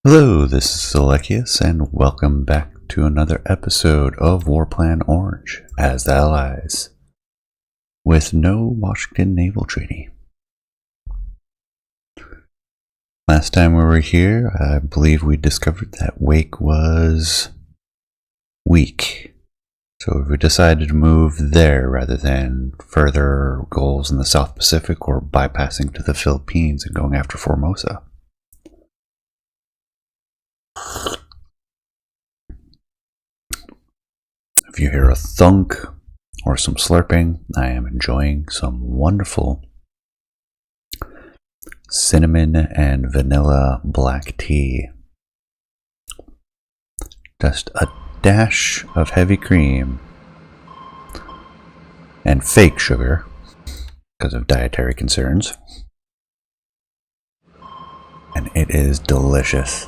Hello, this is Alekius, and welcome back to another episode of Warplan Orange as the Allies, with no Washington Naval Treaty. Last time we were here, I believe we discovered that Wake was weak, so we decided to move there rather than further goals in the South Pacific or bypassing to the Philippines and going after Formosa. If you hear a thunk or some slurping, I am enjoying some wonderful cinnamon and vanilla black tea. Just a dash of heavy cream and fake sugar because of dietary concerns. And it is delicious.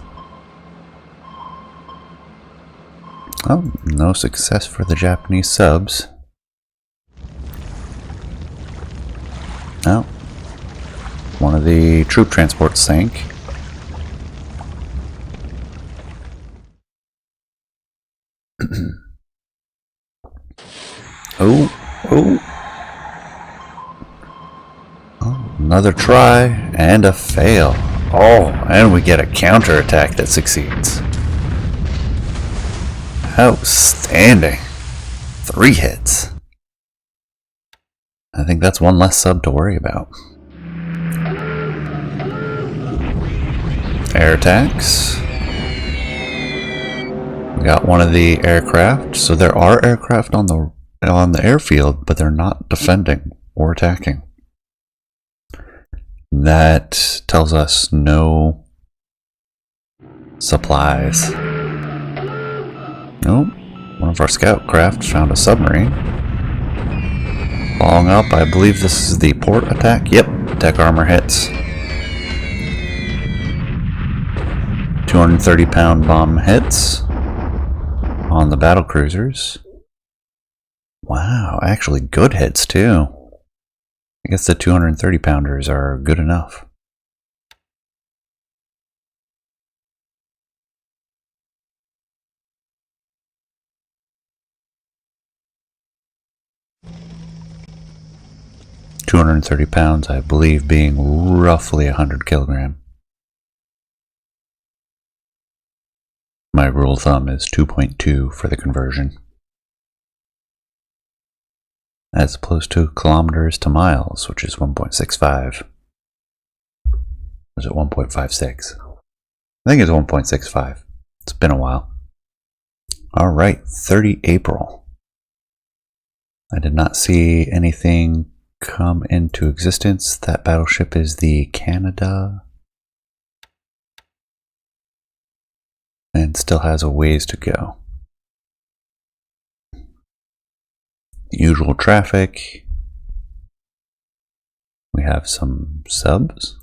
Oh, no success for the Japanese subs. Oh, one of the troop transports sank. Oh, another try and a fail. Oh, and we get a counterattack that succeeds. Outstanding. 3 hits. I think that's one less sub to worry about. Air attacks. We got one of the aircraft. So there are aircraft on the airfield, but they're not defending or attacking. That tells us no supplies. Oh, one of our scout craft found a submarine. Following up, I believe this is the port attack. Yep, deck armor hits. 230-pound bomb hits on the battle cruisers. Wow, actually good hits too. I guess the 230-pounders are good enough. £230, I believe, being roughly 100 kilogram. My rule of thumb is 2.2 for the conversion, as opposed to kilometers to miles, which is 1.65. Or is it 1.56? I think it's 1.65. It's been a while. Alright, 30 April. I did not see anything come into existence. That battleship is the Canada and still has a ways to go. Usual traffic. We have some subs.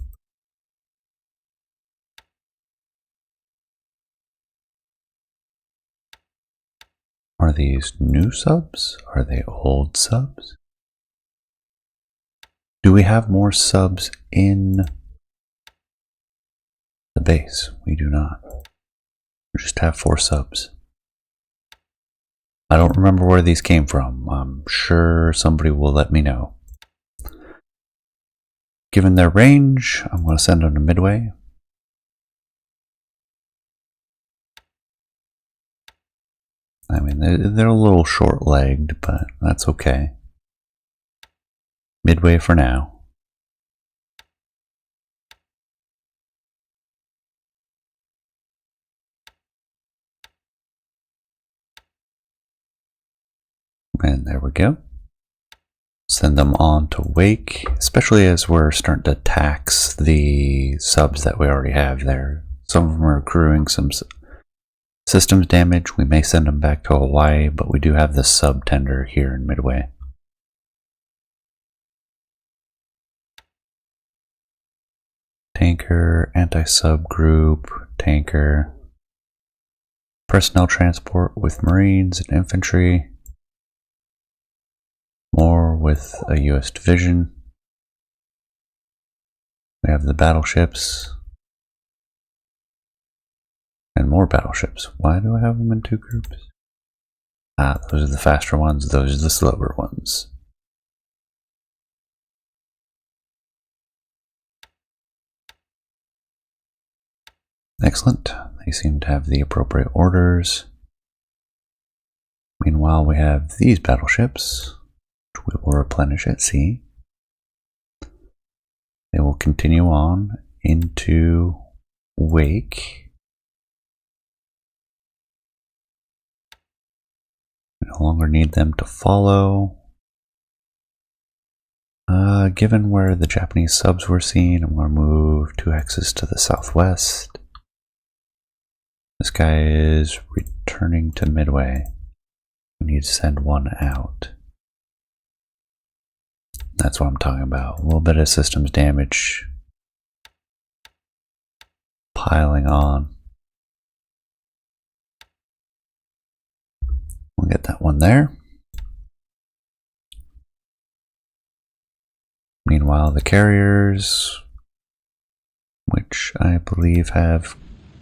Are these new subs? Are they old subs? Do we have more subs in the base? We do not. We just have 4 subs. I don't remember where these came from. I'm sure somebody will let me know. Given their range, I'm going to send them to Midway. I mean, they're a little short-legged, but that's okay. Midway for now. And there we go. Send them on to Wake, especially as we're starting to tax the subs that we already have there. Some of them are accruing some systems damage. We may send them back to Hawaii, but we do have the sub tender here in Midway. Tanker, anti-sub group, tanker, personnel transport with Marines and infantry, more with a US division. We have the battleships, And more battleships. Why do I have them in two groups? Ah, those are the faster ones, those are the slower ones. Excellent. They seem to have the appropriate orders. Meanwhile, we have these battleships, which we will replenish at sea. They will continue on into Wake. We no longer need them to follow. Given where the Japanese subs were seen, I'm going to move 2 axes to the southwest. This guy is returning to Midway. We need to send one out. That's what I'm talking about. A little bit of systems damage piling on. We'll get that one there. Meanwhile, the carriers, which I believe have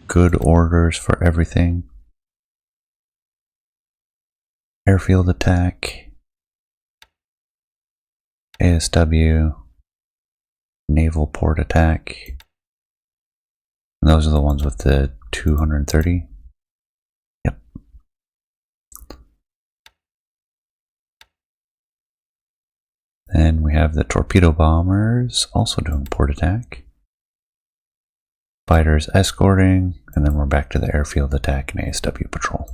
good orders for everything. Airfield attack, ASW, naval port attack. And those are the ones with the 230. Yep. Then we have the torpedo bombers also doing port attack. Fighters escorting, and then we're back to the airfield attack and ASW patrol.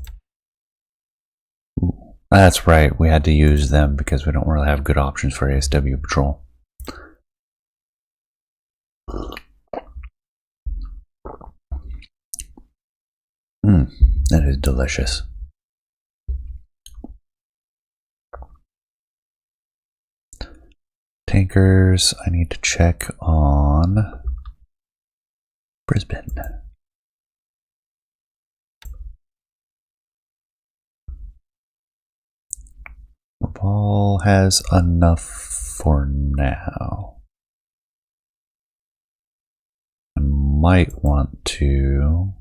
Ooh, that's right, we had to use them because we don't really have good options for ASW patrol. That is delicious. Tankers, I need to check on Brisbane. Rabaul has enough for now. I might want to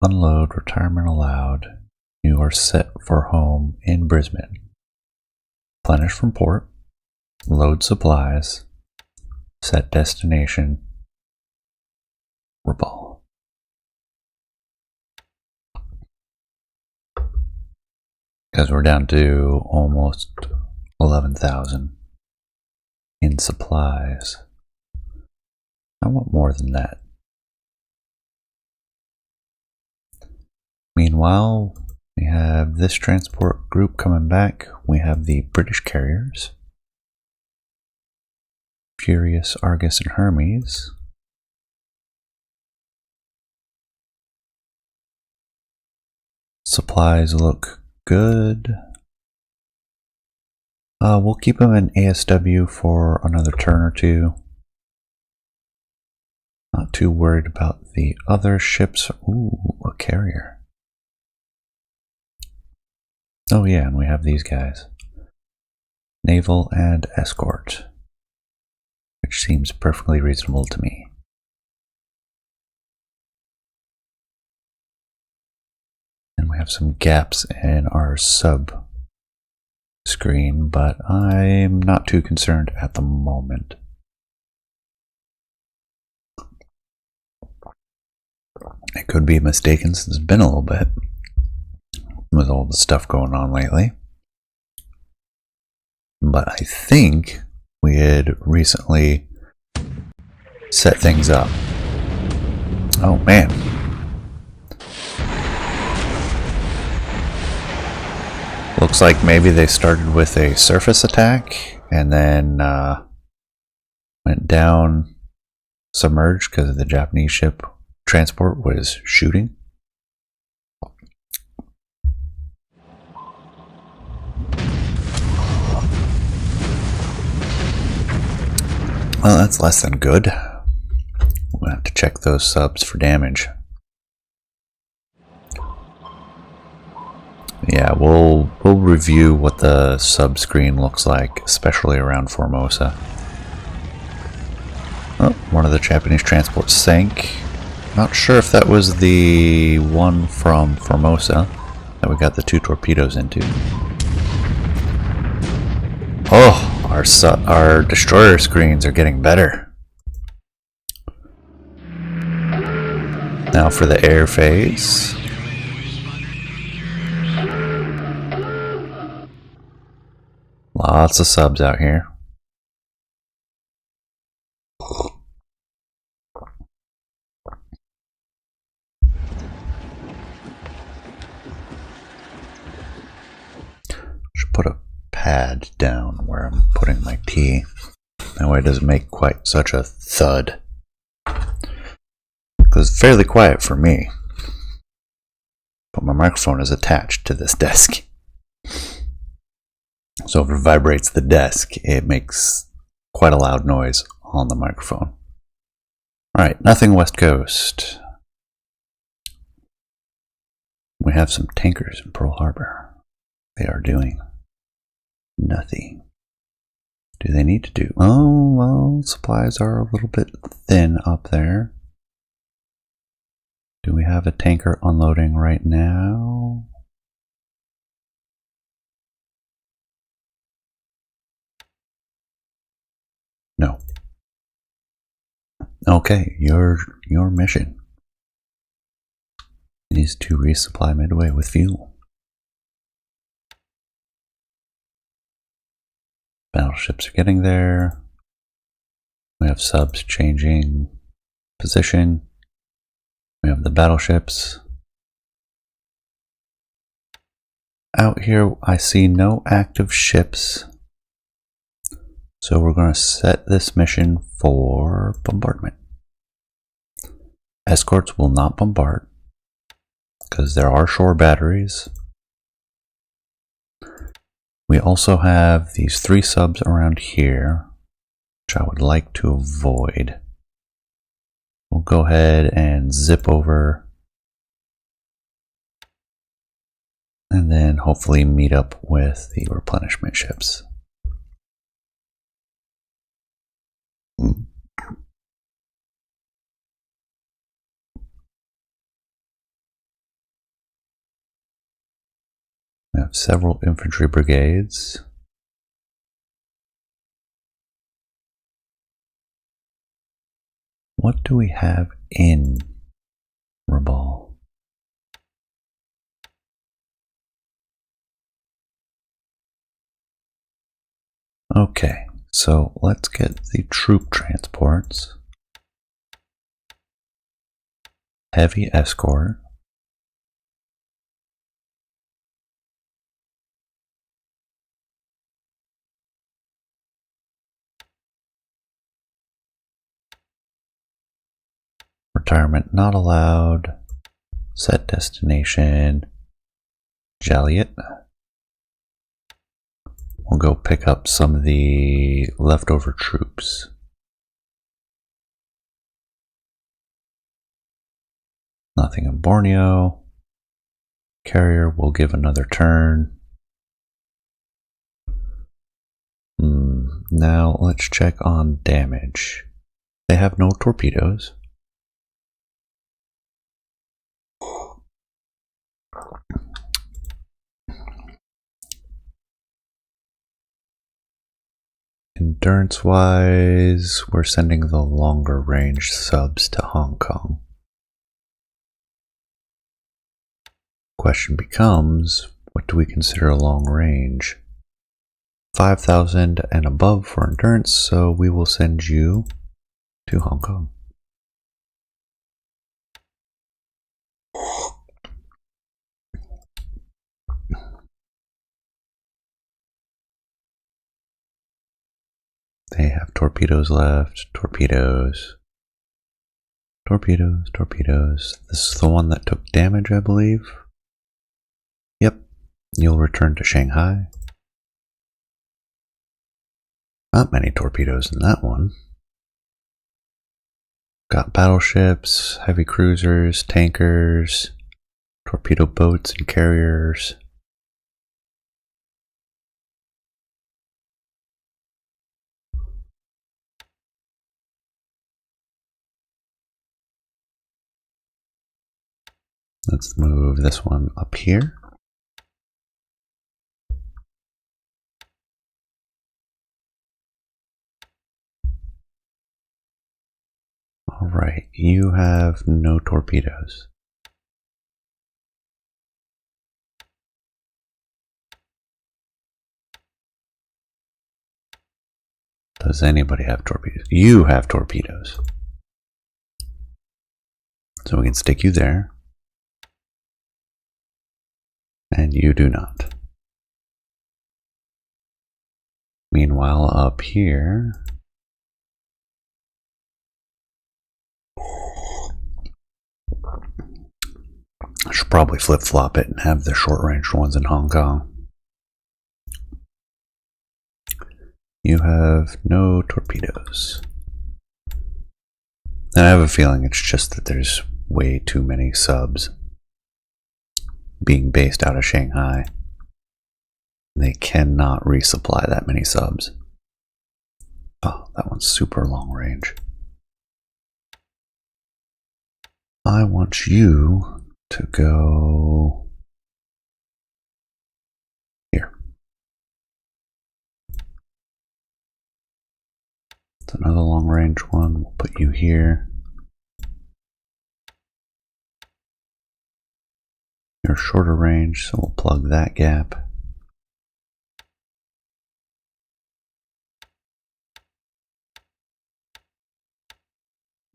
unload, retirement allowed. You are set for home in Brisbane. Replenish from port. Load supplies. Set destination. Rabaul. Because we're down to almost 11,000 in supplies. I want more than that. Meanwhile, we have this transport group coming back. We have the British carriers. Furious, Argus, and Hermes. Supplies look good. We'll keep them in ASW for another turn or two. Not too worried about the other ships. Ooh, a carrier. Oh yeah, and we have these guys. Naval and escort. Which seems perfectly reasonable to me. And we have some gaps in our sub screen, but I'm not too concerned at the moment. I could be mistaken since it's been a little bit with all the stuff going on lately. But I think we had recently set things up. Oh man. Looks like maybe they started with a surface attack and then went down submerged because the Japanese ship transport was shooting. Well, that's less than good. We'll have to check those subs for damage. Yeah, we'll review what the sub screen looks like, especially around Formosa. Oh, one of the Japanese transports sank. Not sure if that was the one from Formosa that we got the 2 torpedoes into. Oh, our destroyer screens are getting better. Now for the air phase. Lots of subs out here. Should put a pad down where I'm putting my tea. That way it doesn't make quite such a thud. Because it's fairly quiet for me. But my microphone is attached to this desk. So if it vibrates the desk, it makes quite a loud noise on the microphone. Alright, nothing West Coast. We have some tankers in Pearl Harbor. They are doing nothing. Do they need to do? Oh, well, supplies are a little bit thin up there. Do we have a tanker unloading right now? No. Okay, your mission is to resupply Midway with fuel. Battleships are getting there. We have subs changing position. We have the battleships. Out here, I see no active ships. So we're going to set this mission for bombardment. Escorts will not bombard because there are shore batteries. We also have these 3 subs around here, which I would like to avoid. We'll go ahead and zip over and then hopefully meet up with the replenishment ships. We have several infantry brigades. What do we have in Rabaul? Okay, so let's get the troop transports. Heavy escort. Retirement not allowed. Set destination. Joliet. We'll go pick up some of the leftover troops. Nothing in Borneo. Carrier will give another turn. Now let's check on damage. They have no torpedoes. Endurance wise, we're sending the longer range subs to Hong Kong. Question becomes, what do we consider long range? 5,000 and above for endurance, so we will send you to Hong Kong. They have torpedoes left, torpedoes, torpedoes, torpedoes. This is the one that took damage, I believe. Yep, you'll return to Shanghai. Not many torpedoes in that one. Got battleships, heavy cruisers, tankers, torpedo boats and carriers. Let's move this one up here. All right, you have no torpedoes. Does anybody have torpedoes? You have torpedoes. So we can stick you there. And you do not. Meanwhile, up here, I should probably flip-flop it and have the short-range ones in Hong Kong. You have no torpedoes. And I have a feeling it's just that there's way too many subs being based out of Shanghai. They cannot resupply that many subs. Oh, that one's super long range. I want you to go here. It's another long range one. We'll put you here. You're shorter range, so we'll plug that gap.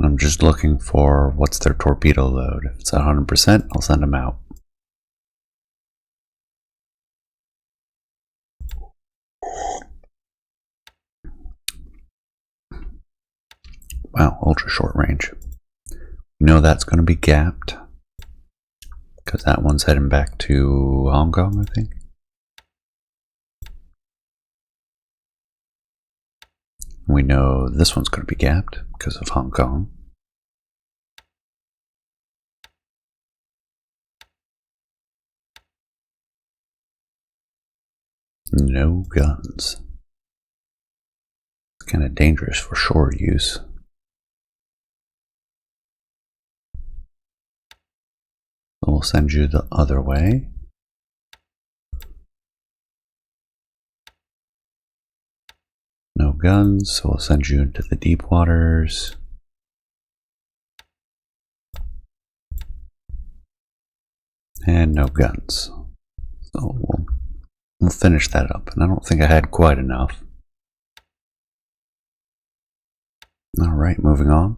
I'm just looking for what's their torpedo load. If it's 100%, I'll send them out. Wow, ultra short range. You know that's going to be gapped because that one's heading back to Hong Kong, I think. We know this one's going to be gapped because of Hong Kong. No guns. It's kind of dangerous for shore use. So we'll send you the other way. No guns, so we'll send you into the deep waters. And no guns. So we'll finish that up. And I don't think I had quite enough. Alright, moving on.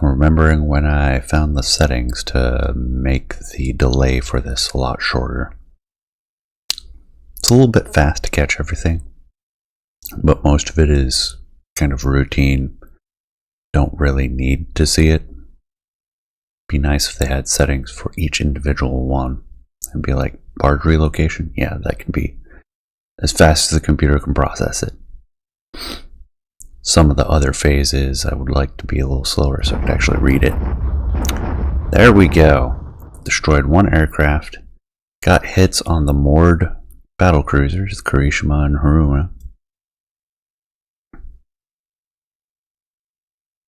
Remembering when I found the settings to make the delay for this a lot shorter. It's a little bit fast to catch everything, but most of it is kind of routine. Don't really need to see it. Be nice if they had settings for each individual one. And be like, barge relocation? Yeah, that can be as fast as the computer can process it. Some of the other phases I would like to be a little slower so I could actually read it. There we go. Destroyed one aircraft. Got hits on the moored battle cruisers, Kirishima and Haruna.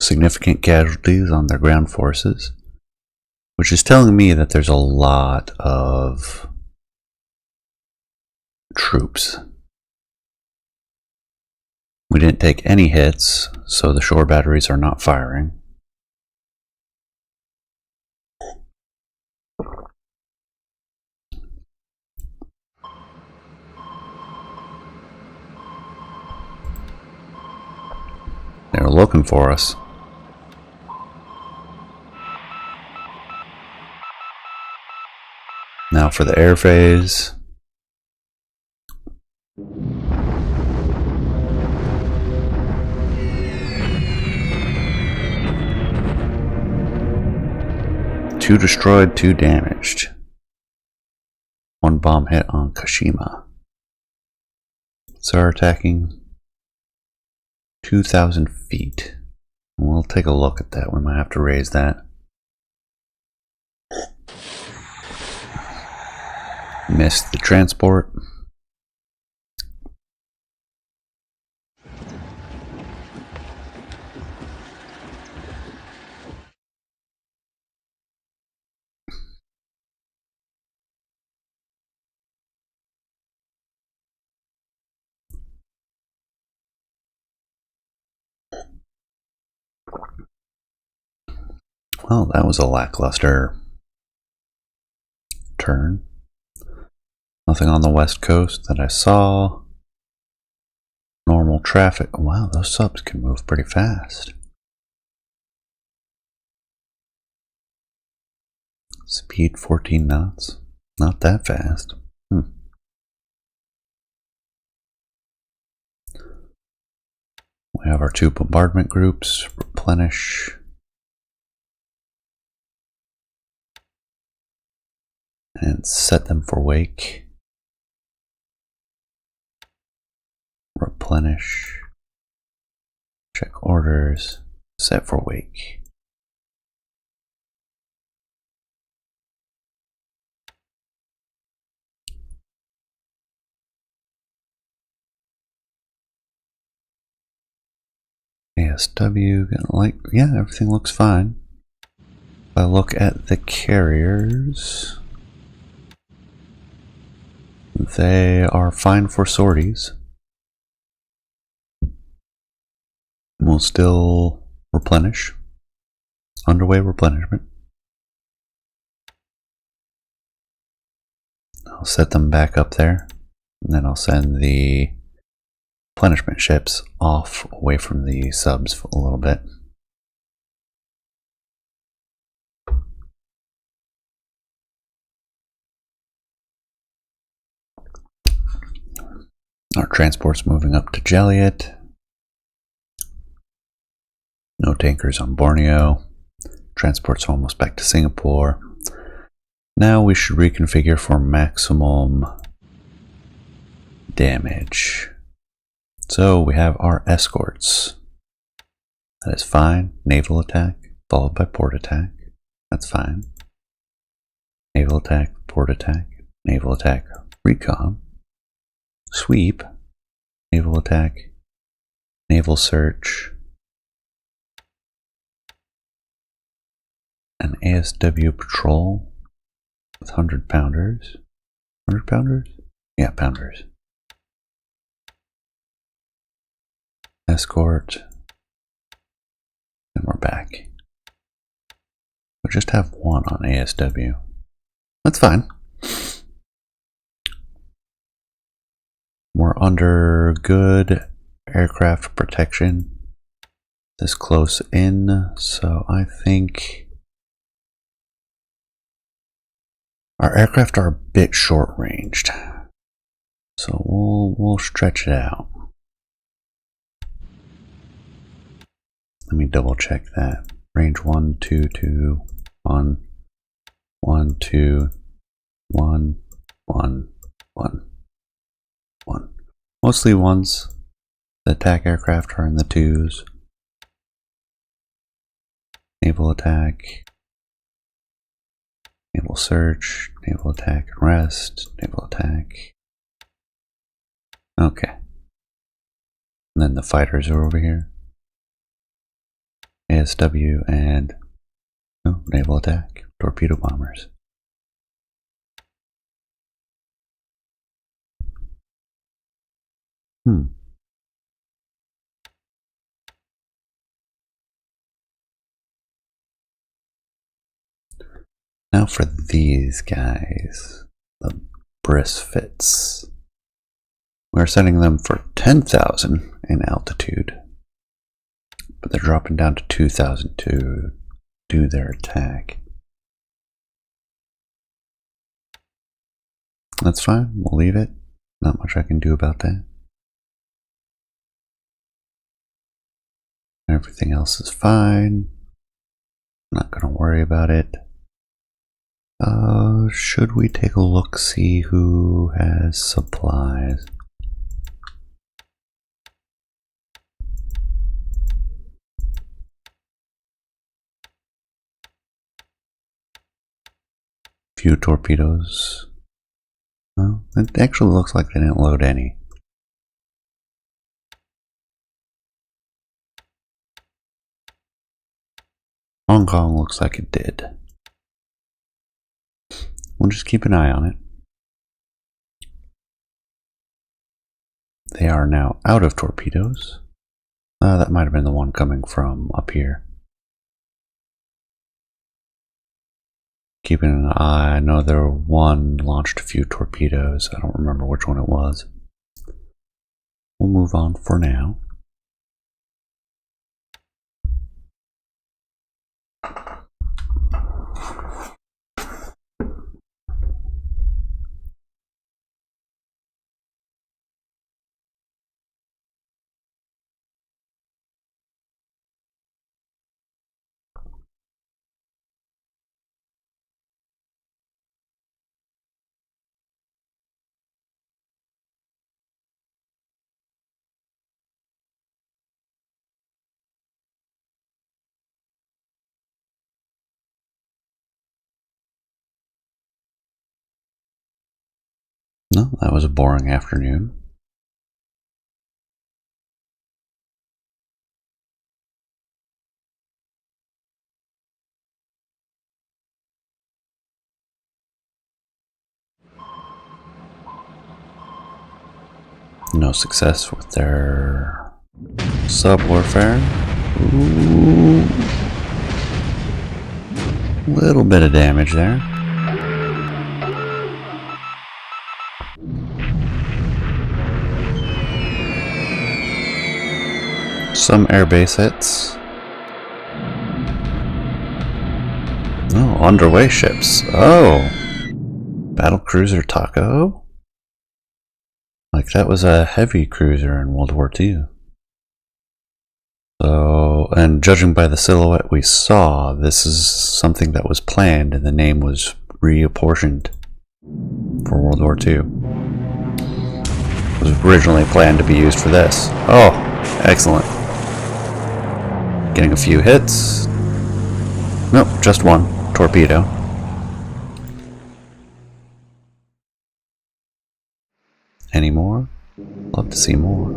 Significant casualties on their ground forces, which is telling me that there's a lot of troops. We didn't take any hits, so the shore batteries are not firing. They're looking for us. Now for the air phase. Two destroyed, two damaged. One bomb hit on Kashima. So our attacking 2,000 feet. We'll take a look at that. We might have to raise that. Missed the transport. Well, that was a lackluster turn. Nothing on the west coast that I saw. Normal traffic. Wow, those subs can move pretty fast. Speed 14 knots. Not that fast. We have our 2 bombardment groups. Replenish. And set them for wake. Replenish. Check orders. Set for wake. ASW, yeah, everything looks fine. If I look at the carriers, they are fine for sorties. We'll still replenish. Underway replenishment. I'll set them back up there, and then I'll send the replenishment ships off away from the subs for a little bit. Our transport's moving up to Joliet. No tankers on Borneo. Transport's almost back to Singapore. Now we should reconfigure for maximum damage. So we have our escorts. That is fine. Naval attack, followed by port attack. That's fine. Naval attack, port attack, naval attack, recon, sweep, naval attack, naval search, an ASW patrol with 100 pounders. 100 pounders? Yeah, pounders. Escort. And we're back. We'll just have 1 on ASW. That's fine. We're under good aircraft protection this close in, so I think our aircraft are a bit short-ranged. So we'll stretch it out. Let me double check that. Range 1, 2, 2, 1, 1, 2, 1, 1, 1, 1. Mostly 1s. The attack aircraft are in the 2s. Naval attack. Naval search. Naval attack and rest. Naval attack. Okay. And then the fighters are over here. ASW and naval attack, torpedo bombers. Now for these guys, the Brisfits. We're setting them for 10,000 in altitude, but they're dropping down to 2,000 to do their attack. That's fine, we'll leave it. Not much I can do about that. Everything else is fine. Not gonna worry about it. Should we take a look, see who has supplies? Few torpedoes. Well, it actually looks like they didn't load any. Hong Kong looks like it did. We'll just keep an eye on it. They are now out of torpedoes. That might have been the one coming from up here. Keeping an eye. I know there one launched a few torpedoes. I don't remember which one it was. We'll move on for now. No, that was a boring afternoon. No success with their sub-warfare. Ooh. Little bit of damage there. Some airbase hits. No, underway ships. Oh! Battle cruiser Taco? Like that was a heavy cruiser in World War II. So, and judging by the silhouette we saw, this is something that was planned and the name was reapportioned for World War II. It was originally planned to be used for this. Oh, excellent. Getting a few hits. Nope, just one. Torpedo. Any more? Love to see more.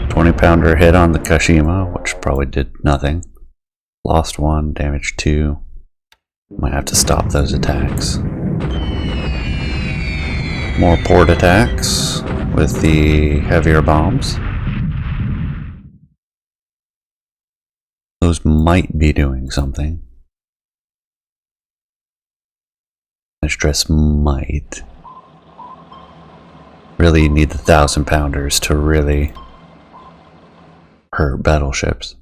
$20-pounder hit on the Kashima, which probably did nothing. Lost one, damaged two. Might have to stop those attacks. More port attacks with the heavier bombs. Those might be doing something. I stress might. Really need the 1,000-pounders to really hurt battleships.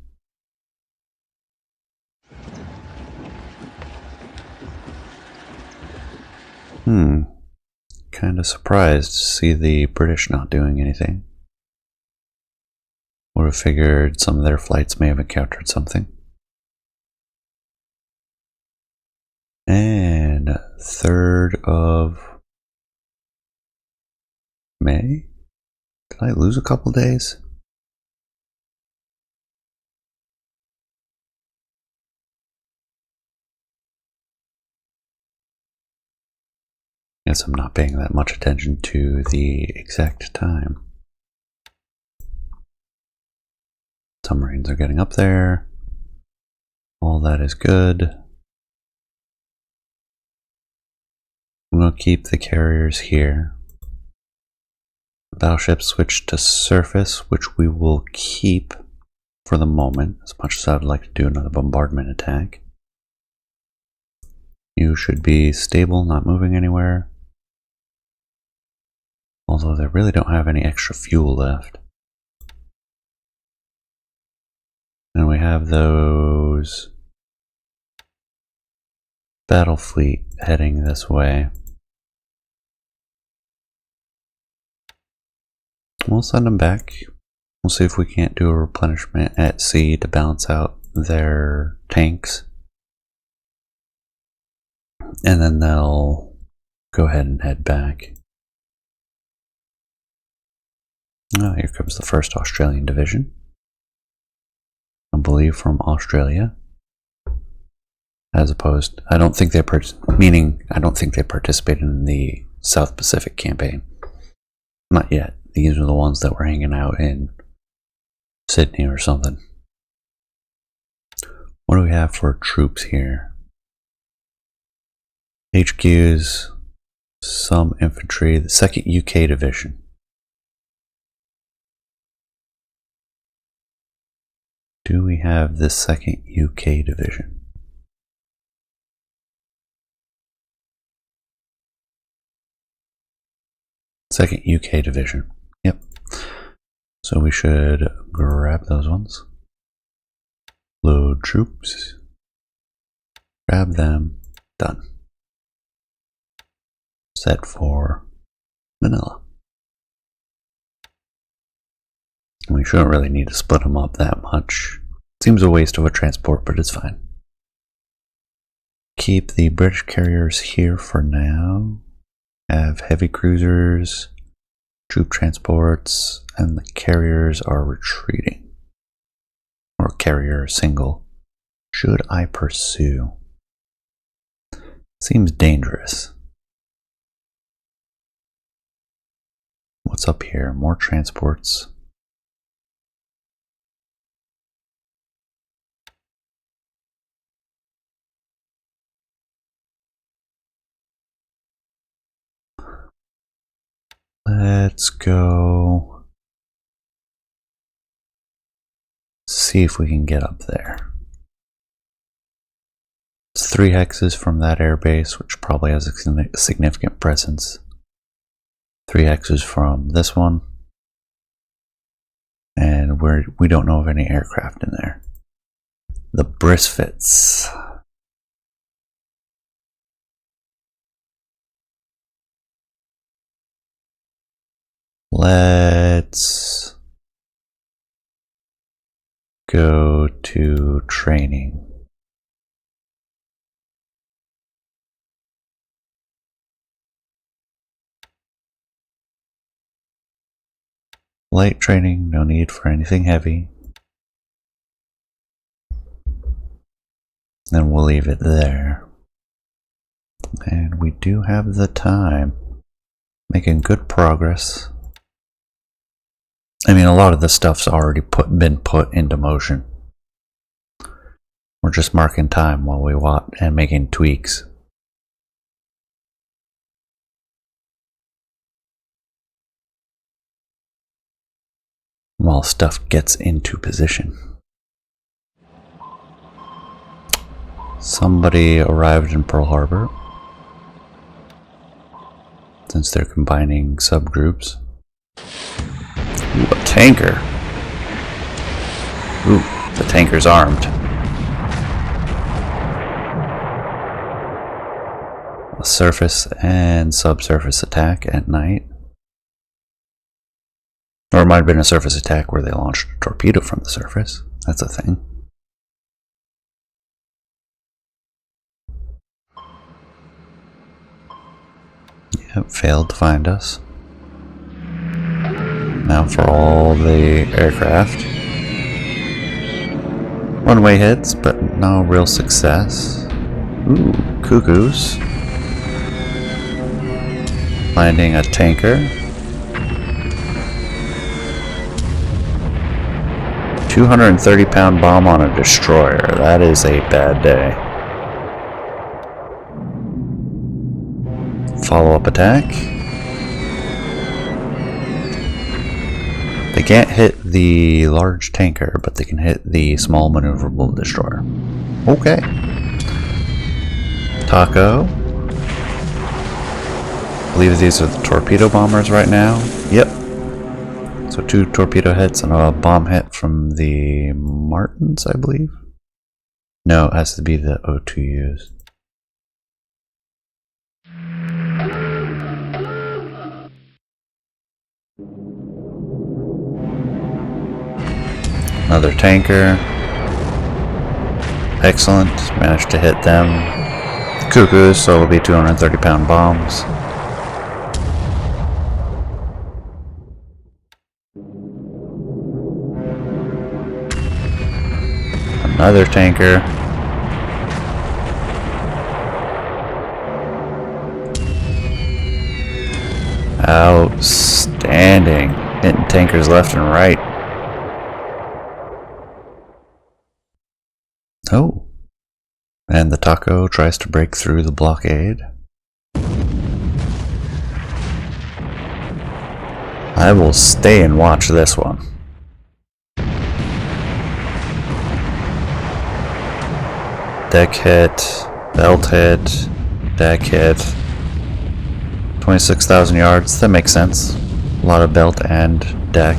Kind of surprised to see the British not doing anything. Would have figured some of their flights may have encountered something. And 3rd of May? Did I lose a couple days? Guess I'm not paying that much attention to the exact time. Submarines are getting up there. All that is good. I'm going to keep the carriers here. Battleships switch to surface, which we will keep for the moment, as much as I would like to do another bombardment attack. You should be stable, not moving anywhere. Although they really don't have any extra fuel left. And we have those battle fleet heading this way. We'll send them back. We'll see if we can't do a replenishment at sea to balance out their tanks. And then they'll go ahead and head back. Oh, here comes the 1st Australian Division. I believe from Australia. As opposed, I don't think they participated in the South Pacific campaign. Not yet. These are the ones that were hanging out in Sydney or something. What do we have for troops here? HQs, some infantry, the 2nd UK Division. Do we have the 2nd UK Division? Second UK Division. Yep. So we should grab those ones. Load troops. Grab them. Done. Set for Manila. We shouldn't really need to split them up that much. Seems a waste of a transport, but it's fine. Keep the British carriers here for now. Have heavy cruisers, troop transports, and the carriers are retreating. Or carrier single. Should I pursue? Seems dangerous. What's up here? More transports. Let's go see if we can get up there. It's 3 hexes from that airbase, which probably has a significant presence. 3 hexes from this one. And we don't know of any aircraft in there. The Brisfits. Let's go to training. Light training, no need for anything heavy. Then we'll leave it there. And we do have the time. Making good progress. I mean, a lot of the stuff's already been put into motion. We're just marking time while we watch and making tweaks. While stuff gets into position. Somebody arrived in Pearl Harbor. Since they're combining subgroups. Ooh, a tanker. Ooh, the tanker's armed. A surface and subsurface attack at night. Or it might have been a surface attack where they launched a torpedo from the surface. That's a thing. Yep, failed to find us. Now for all the aircraft. One-way hits, but no real success. Ooh, cuckoos. Finding a tanker. 230-pound bomb on a destroyer. That is a bad day. Follow-up attack. They can't hit the large tanker, but they can hit the small maneuverable destroyer. Okay. Taco. I believe these are the torpedo bombers right now. Yep. So 2 torpedo hits and a bomb hit from the Martins, I believe. No, it has to be the O2Us. Another tanker. Excellent. Managed to hit them. Cuckoos, so it'll be 230-pound bombs. Another tanker. Outstanding. Hitting tankers left and right. Oh. And the Taco tries to break through the blockade. I will stay and watch this one. Deck hit, belt hit, deck hit. 26,000 yards, that makes sense. A lot of belt and deck.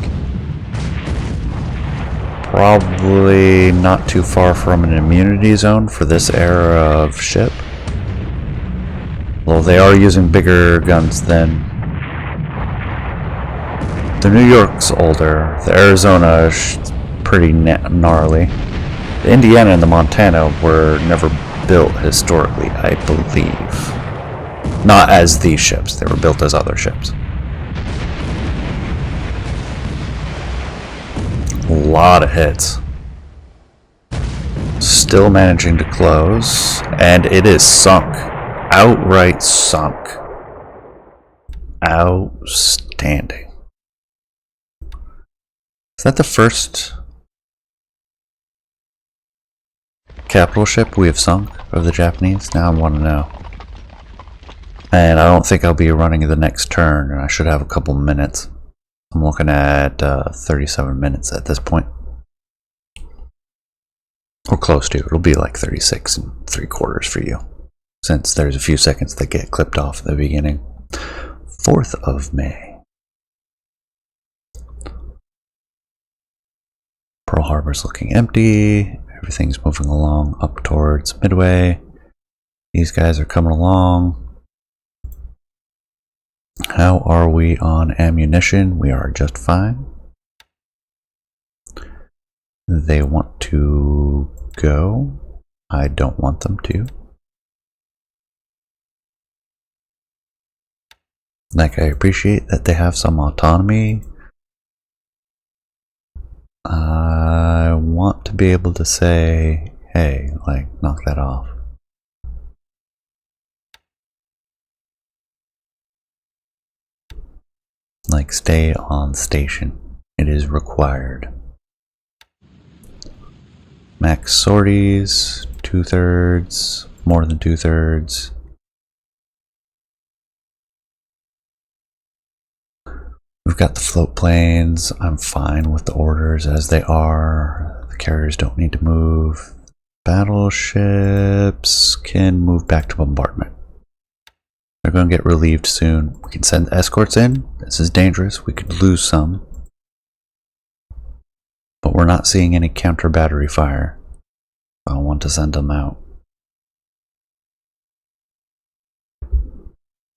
Probably not too far from an immunity zone for this era of ship. Well, they are using bigger guns than... The New York's older. The Arizona is pretty gnarly. The Indiana and the Montana were never built historically, I believe. Not as these ships. They were built as other ships. A lot of hits. Still managing to close. And it is sunk. Outright sunk. Outstanding. Is that the first capital ship we have sunk of the Japanese? Now I want to know. And I don't think I'll be running the next turn, and I should have a couple minutes. I'm looking at 37 minutes at this point. Or close to. It'll be like 36 3/4 for you, since there's a few seconds that get clipped off at the beginning. 4th of May. Pearl Harbor's looking empty. Everything's moving along up towards Midway. These guys are coming along. How are we on ammunition? We are just fine. They want to go. I don't want them to. Like, I appreciate that they have some autonomy. I want to be able to say, hey, like, knock that off. Like, stay on station. It is required. Max sorties, 2/3, more than 2/3. We've got the float planes. I'm fine with the orders as they are. The carriers don't need to move. Battleships can move back to bombardment. They're going to get relieved soon. We can send escorts in. This is dangerous. We could lose some. But we're not seeing any counter battery fire. I don't want to send them out.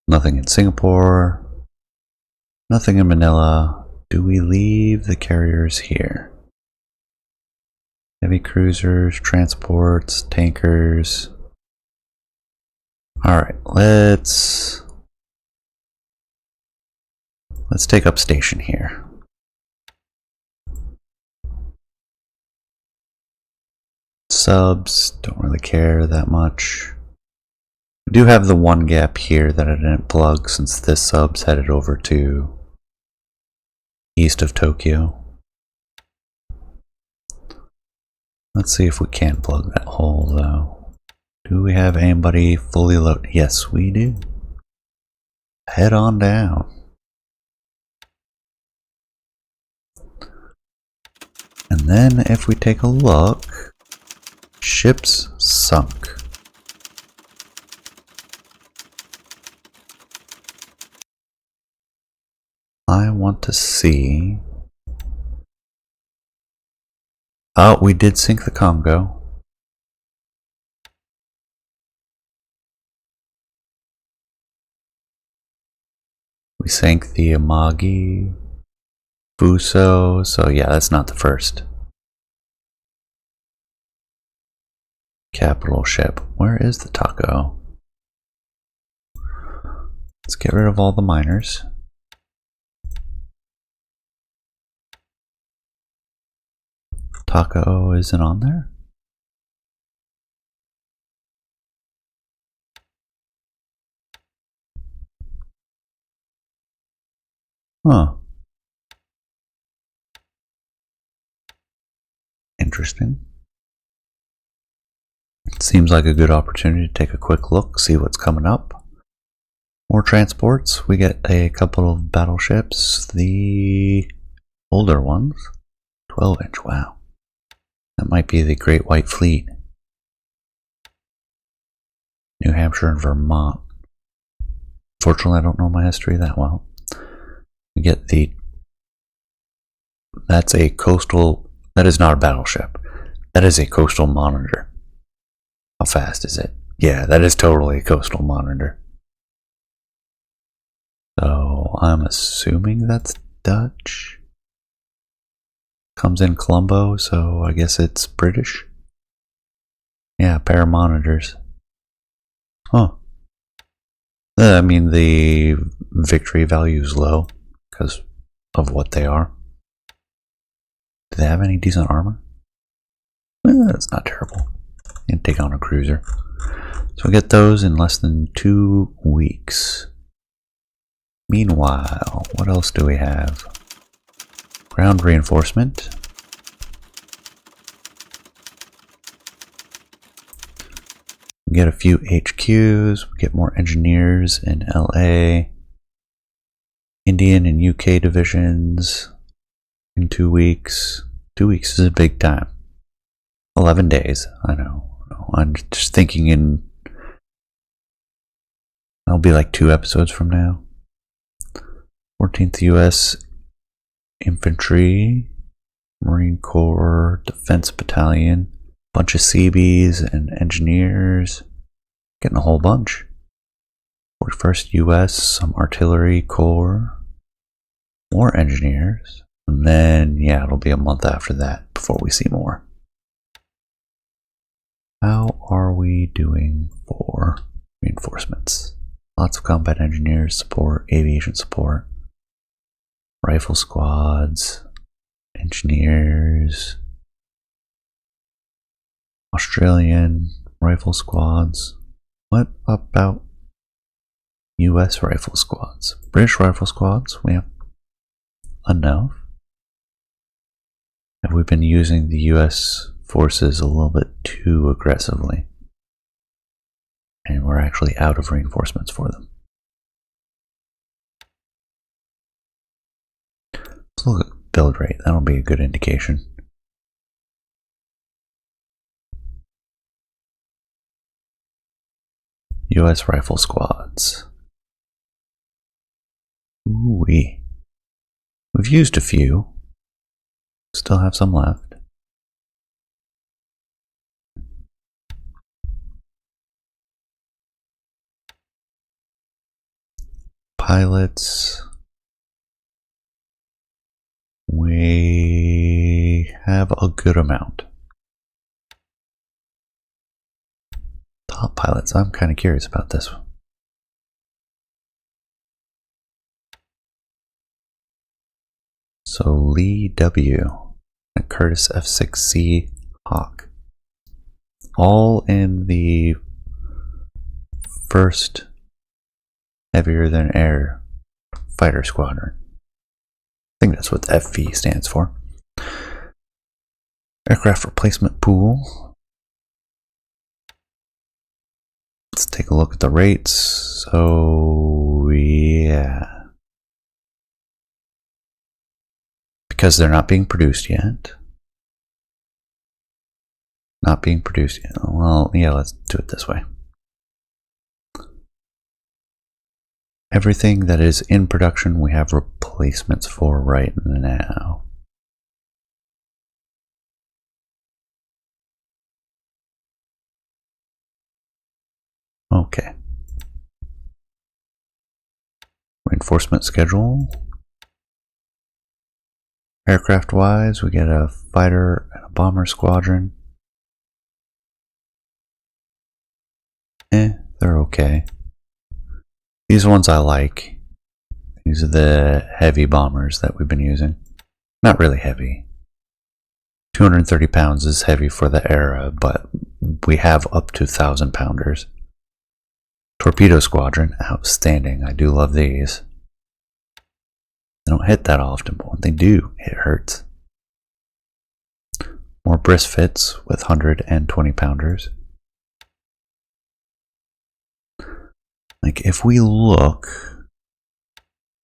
Nothing in Singapore. Nothing in Manila. Do we leave the carriers here? Heavy cruisers, transports, tankers. Alright, let's take up station here. Subs, don't really care that much. We do have the one gap here that I didn't plug since this sub's headed over to east of Tokyo. Let's see if we can plug that hole though. Do we have anybody fully loaded? Yes, we do. Head on down. And then if we take a look, ships sunk. I want to see. Oh, we did sink the Congo. We sank the Amagi, Fuso, so yeah, that's not the first. Capital ship. Where is the Taco? Let's get rid of all the miners. Taco isn't on there? Huh. Interesting. Seems like a good opportunity to take a quick look, see what's coming up. More transports. We get a couple of battleships. The older ones. 12-inch, wow. That might be the Great White Fleet. New Hampshire and Vermont. Fortunately, I don't know my history that well. We get the... That's a coastal... That is not a battleship. That is a coastal monitor. How fast is it? Yeah, that is totally a coastal monitor. So, I'm assuming that's Dutch. Comes in Colombo, so I guess it's British. Yeah, pair of monitors. Huh. I mean, the victory value is low because of what they are. Do they have any decent armor? That's not terrible. You can take on a cruiser. So we get those in less than 2 weeks. Meanwhile, what else do we have? Ground reinforcement. We get a few HQs. We get more engineers in LA. Indian and UK divisions in 2 weeks. 2 weeks is a big time. 11 days, I know. I'm just thinking in... That'll be like 2 episodes from now. 14th US Infantry, Marine Corps, Defense Battalion, bunch of Seabees and engineers. Getting a whole bunch. 41st US, some Artillery Corps, more engineers. And then, yeah, it'll be a month after that before we see more. How are we doing for reinforcements? Lots of combat engineers support, aviation support, rifle squads, engineers, Australian rifle squads. What about US rifle squads? British rifle squads, we have enough. Have we been using the US forces a little bit too aggressively? And we're actually out of reinforcements for them. Let's look at build rate. That'll be a good indication. US rifle squads. Ooh-wee. We've used a few. Still have some left. Pilots. We have a good amount. Top pilots. I'm kind of curious about this one. So Lee W. and Curtis F6C Hawk. All in the first heavier than air fighter squadron. I think that's what the FV stands for. Aircraft replacement pool. Let's take a look at the rates. So, yeah. Because they're not being produced yet. Not being produced yet. Well, yeah, let's do it this way. Everything that is in production, we have replacements for right now. Okay. Reinforcement schedule. Aircraft wise, we get a fighter and a bomber squadron. They're okay. These ones I like. These are the heavy bombers that we've been using. Not really heavy. 230 pounds is heavy for the era, but we have up to 1,000 pounders. Torpedo squadron, outstanding. I do love these. don't hit that often, but when they do, it hurts. More Brisfits with 120 pounders. Like, if we look,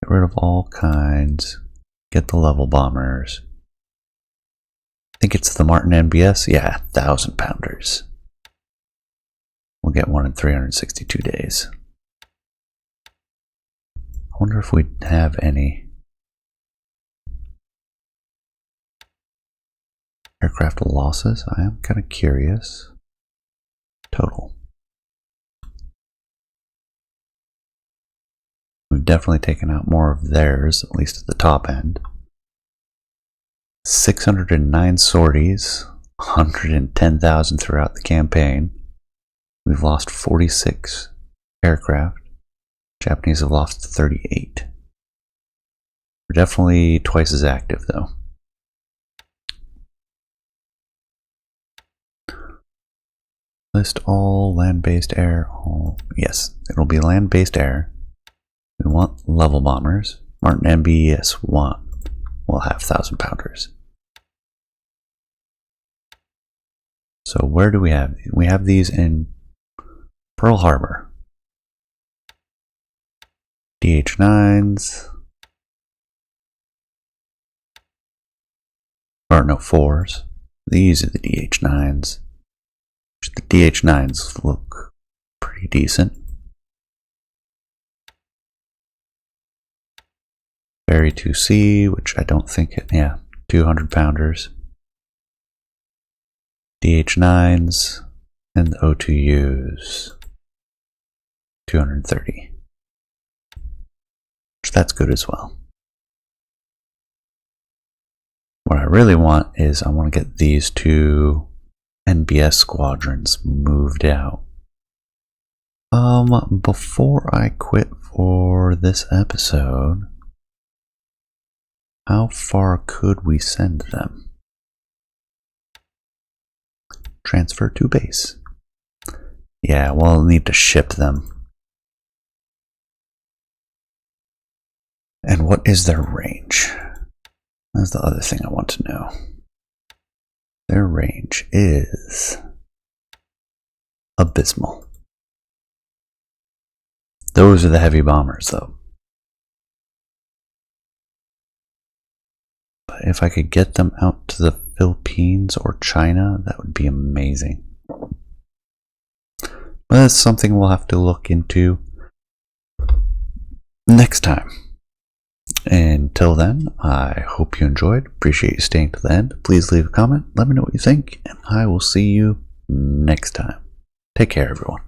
get rid of all kinds, get the level bombers. I think it's the Martin NBS. Yeah, 1,000 pounders. We'll get one in 362 days. I wonder if we have any aircraft losses. I am kind of curious. Total. We've definitely taken out more of theirs, at least at the top end. 609 sorties, 110,000 throughout the campaign. We've lost 46 aircraft. Japanese have lost 38. We're definitely twice as active, though. List all land-based air. All, yes, it'll be land-based air. We want level bombers. Martin NBS 1 will have 1,000 pounders. So where do we have? We have these in Pearl Harbor. DH9s. Or no, 4s. These are the DH9s. The DH9s look pretty decent. Berry 2C, which I don't think, yeah, 200 pounders. DH9s and the O2Us, 230. Which that's good as well. What I really want is I want to get these two NBS squadrons moved out. Before I quit for this episode, how far could we send them? Transfer to base. Yeah, we'll need to ship them. And what is their range? That's the other thing I want to know. Their range is abysmal. Those are the heavy bombers, though. But if I could get them out to the Philippines or China, that would be amazing. But that's something we'll have to look into next time. Until then, I hope you enjoyed. Appreciate you staying to the end. Please leave a comment. Let me know what you think, and I will see you next time. Take care, everyone.